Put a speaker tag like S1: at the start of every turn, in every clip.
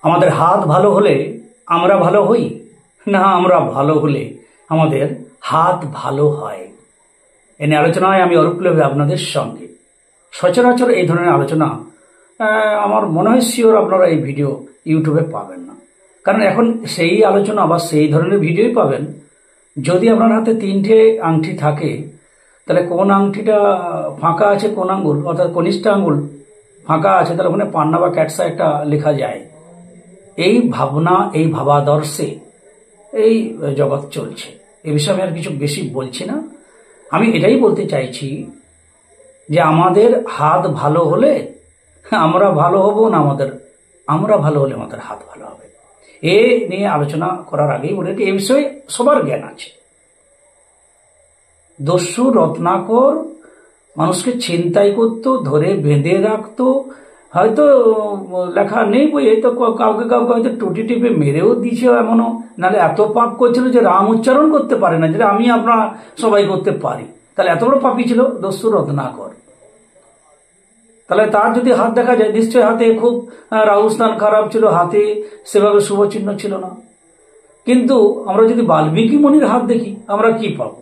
S1: আমাদের হাত ভালো হলে আমরা ভালো হই, না আমরা ভালো হলে আমাদের হাত ভালো হয়? এ নিয়ে আলোচনায় আমি অরূপ লোভী আপনাদের সঙ্গে। সচরাচর এই ধরনের আলোচনা আমার মনে হয় শিওর আপনারা এই ভিডিও ইউটিউবে পাবেন না। কারণ এখন সেই আলোচনা বা সেই ধরনের ভিডিওই পাবেন যদি আপনার হাতে 3টে আংটি থাকে, তাহলে কোন আংটিটা ফাঁকা আছে, কোন আঙ্গুল অর্থাৎ কনিষ্ঠ আঙ্গুল ফাঁকা আছে, তাহলে ওখানে পান্না বা ক্যাটসা একটা লেখা যায়। এই ভাবনা, এই ভাবাদর্শে এই জগৎ চলছে। এ বিষয়ে আমি আর কিছু বেশি বলছি না। আমি এটাই বলতে চাইছি যে আমাদের হাত ভালো হলে আমরা ভালো হব, না আমরা ভালো হলে আমাদের হাত ভালো হবে। এ নিয়ে আলোচনা করার আগেই বলে এ বিষয়ে সবার জ্ঞান আছে। দস্যু রত্নাকর মানুষকে ছিনতাই করতো, ধরে বেঁধে রাখতো, হয়তো লেখা নেই বই, তো কাউকে কাউকে হয়তো টুটি টিপে মেরেও দিয়েছে এমনও, নাহলে এত পাপ করছিল যে রাম উচ্চারণ করতে পারে না, যেটা আমি আপনারা সবাই করতে পারি। তাহলে এত বড় পাপী ছিল দস্যু রত্নাকর। তাহলে তার যদি হাত দেখা যায়, নিশ্চয়ই হাতে খুব রাহুস্থান খারাপ ছিল, হাতে সেভাবে শুভ চিহ্ন ছিল না। কিন্তু আমরা যদি বাল্মীকি মুনির হাত দেখি, আমরা কি পাবো?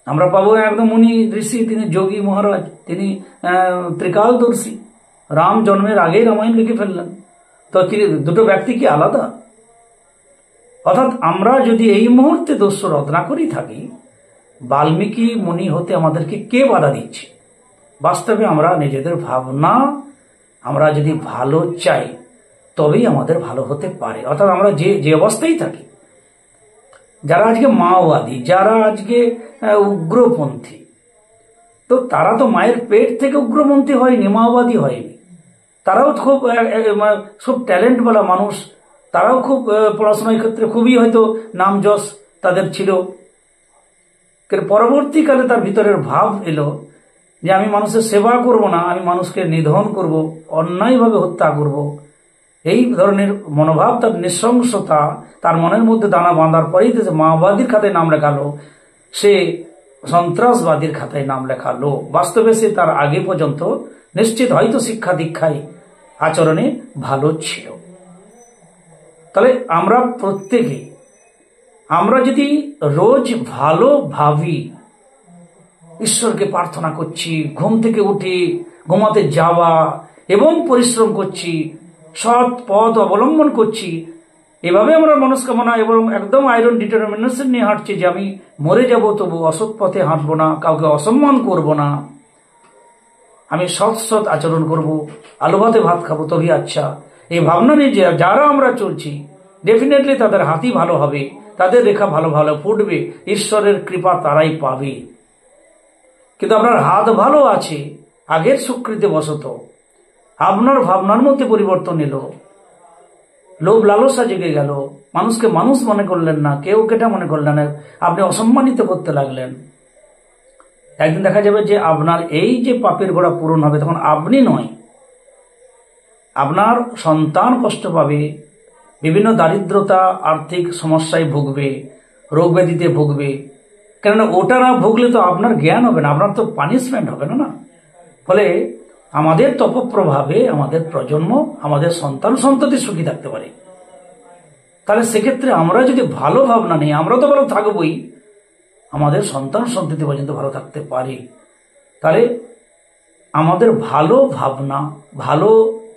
S1: আমরা পাবো একদম মুনি ঋষি, তিনি যোগী মহারাজ, তিনি ত্রিকালদর্শী। রাম জন্মের আগেই রামায়ণ লিখে ফেললেন। তো দুটো ব্যক্তি কি আলাদা? অর্থাৎ আমরা যদি এই মুহূর্তে দস্যু রত্নাকরই থাকি, বাল্মীকি মুনি হতে আমাদেরকে কে বাধা দিচ্ছে? বাস্তবে আমরা নিজেদের ভাবনা, আমরা যদি ভালো চাই তবেই আমাদের ভালো হতে পারে। অর্থাৎ আমরা যে অবস্থায় থাকি, যারা আজকে মাওবাদী, যারা আজকে উগ্রপন্থী, তো তারা তো মায়ের পেট থেকে উগ্রপন্থী হয়নি, মাওবাদী হয়নি। তারাও খুব সব ট্যালেন্টওয়ালা মানুষ, তারাও খুব পড়াশোনার ক্ষেত্রে খুবই হয়তো নাম যশ তাদের ছিল। পরবর্তীকালে তার ভিতরের ভাব এলো যে আমি মানুষের সেবা করব না, আমি মানুষকে নিধন করব, অন্যায়ভাবে হত্যা করব। এই ধরনের মনোভাব, তার নৃশংসতা তার মনের মধ্যে দানা বাঁধার পরেই সে মাওবাদীর খাতায় নাম লেখালো, সে সন্ত্রাসবাদীর খাতায় নাম লেখালো। বাস্তবে সে তার আগে পর্যন্ত নিশ্চিত হয়তো শিক্ষা দীক্ষায় আচরণে ভালো ছিল। তাহলে আমরা প্রত্যেকে, আমরা যদি রোজ ভালো ভাবি, ঈশ্বরকে প্রার্থনা করছি, ঘুম থেকে উঠে ঘুমাতে যাওয়া এবং পরিশ্রম করছি, সৎ পথ অবলম্বন করছি, এভাবে আমরা মনস্কামনা এবং একদম আয়রন ডিটারমিনেশন নিয়ে হাঁটছি যে আমি মরে যাব তবু অসৎ পথে হাঁটবো না, কাউকে অসম্মান করব না, আমি সৎ সৎ আচরণ করব, আলু ভাতে ভাত খাবো তবে আচ্ছা, এই ভাবনা নিয়ে যারা আমরা চলছি, ডেফিনেটলি তাদের হাতই ভালো হবে, তাদের রেখা ভালো ভালো ফুটবে, ঈশ্বরের কৃপা তারাই পাবে। কিন্তু আপনার হাত ভালো আছে, আগের সুকৃতি বশত আপনার ভাবনার মধ্যে পরিবর্তন এলো, লোভ লালসা জেগে গেল, মানুষকে মানুষ মনে করলেন না, কেউ কেটা মনে করলেন না, আপনি অসম্মানিত করতে লাগলেন। একদিন দেখা যাবে যে আপনার এই যে পাপের গোড়া পূরণ হবে, তখন আপনি নয়, আপনার সন্তান কষ্ট পাবে, বিভিন্ন দারিদ্রতা আর্থিক সমস্যায় ভুগবে, রোগ ব্যাধিতে ভুগবে। কেননা ওটা না ভুগলে তো আপনার জ্ঞান হবে না, আপনার তো পানিশমেন্ট হবে না। ফলে আমাদের তপপ্রভাবে আমাদের প্রজন্ম, আমাদের সন্তান সন্ততি সুখী থাকতে পারে। তাহলে সেক্ষেত্রে আমরা যদি ভালো ভাবনা নেই, আমরা তো ভালো থাকবোই, আমাদের সন্তান সন্ততি পর্যন্ত ভালো থাকতে পারে। তাহলে আমাদের ভালো ভাবনা, ভালো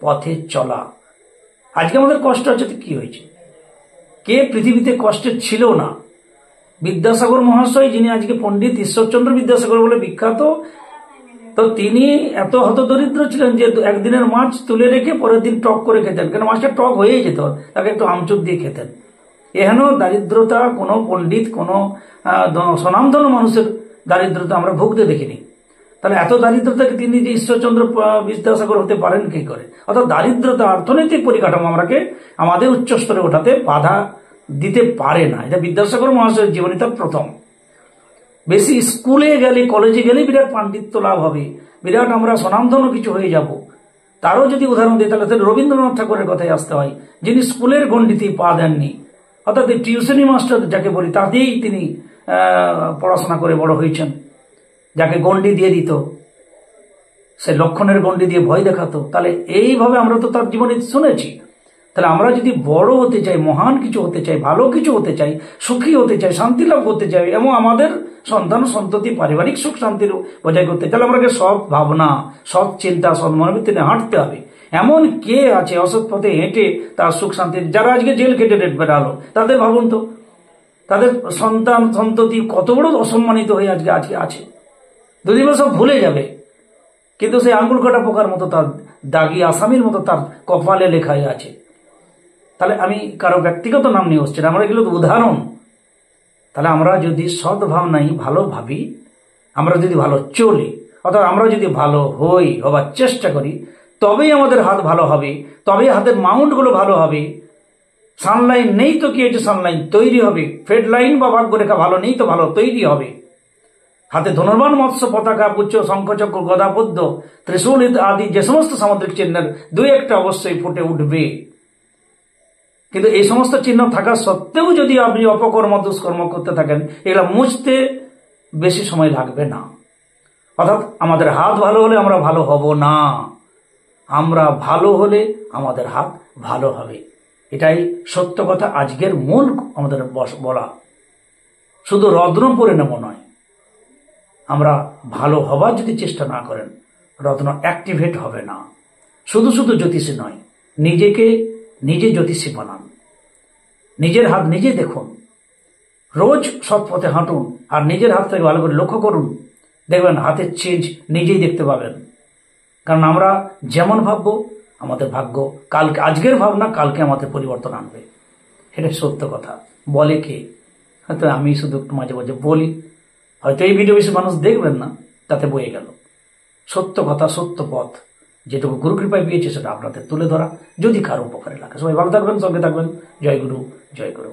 S1: পথে চলা। আজকে আমাদের কষ্ট হচ্ছে, তো কি হয়েছে? কে পৃথিবীতে কষ্টের ছিল না? বিদ্যাসাগর মহাশয়, যিনি আজকে পণ্ডিত ঈশ্বরচন্দ্র বিদ্যাসাগর বলে বিখ্যাত, তো তিনি এত হতদরিদ্র ছিলেন যে একদিনের মাছ তুলে রেখে পরের দিন টক করে খেতেন, কেন মাছটা টক হয়েই যেত, তাকে একটু আমচুর দিয়ে খেতেন। এহেন দারিদ্রতা কোনো পণ্ডিত, কোনো স্বনামধন্য মানুষের দারিদ্রতা আমরা ভুগতে দেখিনি। তাহলে এত দারিদ্রতাকে তিনি যে ঈশ্বরচন্দ্র বিদ্যাসাগর হতে পারেন কি করে? অর্থাৎ দারিদ্রতা অর্থনৈতিক পরিকাঠামো আমরাকে আমাদের উচ্চ স্তরে ওঠাতে বাধা দিতে পারে না। এটা বিদ্যাসাগর মহাশয়ের জীবনী তার প্রথম। বেশি স্কুলে গেলে, কলেজে গেলে বিরাট পাণ্ডিত্য লাভ হবে, বিরাট আমরা স্বনামধন্য কিছু হয়ে যাব। তারও যদি উদাহরণ দিই, তাহলে রবীন্দ্রনাথ ঠাকুরের কথায় আসতে হয়, যিনি স্কুলের গণ্ডিতেই পা দেননি। অর্থাৎ টিউশনি মাস্টার যাকে বলি, তাতেই তিনি পড়াশোনা করে বড় হয়েছেন। যাকে গণ্ডি দিয়ে দিত, সে লক্ষণের গণ্ডি দিয়ে ভয় দেখাতো। তাহলে এইভাবে আমরা তো তার জীবনে শুনেছি। তাহলে আমরা যদি বড় হতে চাই, মহান কিছু হতে চাই, ভালো কিছু হতে চাই, সুখী হতে চাই, শান্তি লাভ করতে চাই এবং আমাদের সন্তান সন্ততি পারিবারিক সুখ শান্তির বজায় করতে, তাহলে আমাকে সৎ ভাবনা, সৎ চিন্তা, সৎ মনোবৃত্তি হাঁটতে হবে। এমন কে আছে অসৎ পথে হেঁটে তার সুখ শান্তি, যারা আজকে জেল খেটে ডেট বেড়ালো, তাদের ভাবুন তো, তাদের সন্তান সন্ততি কত বড় অসম্মানিত হয়ে আজকে আছে। দুদিন সব ভুলে যাবে, কিন্তু সেই আঙ্গুল কাটা পোকার মতো তার দাগি আসামির মতো তার কপালে লেখাই আছে। তাহলে আমি কারো ব্যক্তিগত নাম নিয়ে আসছি না, আমরা এগুলো তো উদাহরণ। তাহলে আমরা যদি সৎ ভাবনাই ভালো ভাবি, আমরা যদি ভালো চলি, অর্থাৎ আমরা যদি ভালো হবার চেষ্টা করি, তবেই আমাদের হাত ভালো হবে, তবেই হাতের মাউন্টগুলো ভালো হবে। সানলাইন নেই তো কি হয়েছে, সানলাইন তৈরি হবে। ফেড লাইন বা ভাগ্যরেখা ভালো নেই তো ভালো তৈরি হবে। হাতে ধনুর্বাণ, মৎস্য, পতাকা, পুচ্ছ, শঙ্খচক্র, গদা, পদ্ম, ত্রিশূল আদি যে সমস্ত সামুদ্রিক চিহ্নের দুই একটা অবশ্যই ফুটে উঠবে। কিন্তু এই সমস্ত চিহ্ন থাকা সত্ত্বেও যদি আপনি অপকর্ম দুষ্কর্ম করতে থাকেন, এগুলা মুছতে বেশি সময় লাগবে না। অর্থাৎ আমাদের হাত ভালো হলে আমরা ভালো হব না, আমরা ভালো হলে আমাদের হাত ভালো হবে। এটাই সত্য কথা, আজকের মূল আমাদের বলা। শুধু রত্ন পরে নেব নয়, আমরা ভালো হবার যদি চেষ্টা না করেন, রত্ন অ্যাক্টিভেট হবে না। শুধু শুধু জ্যোতিষী নয়, নিজেকে নিজে জ্যোতিষী বানান, নিজের হাত নিজে দেখুন, রোজ সৎ পথে হাঁটুন, আর নিজের হাত থেকে ভালো করে লক্ষ্য করুন, দেখবেন হাতের চেঞ্জ নিজেই দেখতে পাবেন। কারণ আমরা যেমন ভাববো, আমাদের ভাগ্য কালকে, আজকের ভাবনা কালকে আমাদের পরিবর্তন আনবে। এটা সত্য কথা। বলে কে? হয়তো আমি শুধু একটু মাঝে মাঝে বলি, হয়তো এই ভিডিও বেশি মানুষ দেখবেন না, তাতে বয়ে গেল। সত্য কথা, সত্য পথ, যেটুকু গুরু কৃপায় পেয়েছে সেটা আপনাদের তুলে ধরা, যদি কারো উপকারে লাগে। সবাই ভালো থাকবেন, সঙ্গে থাকবেন। জয় গুরু, জয় গুরু।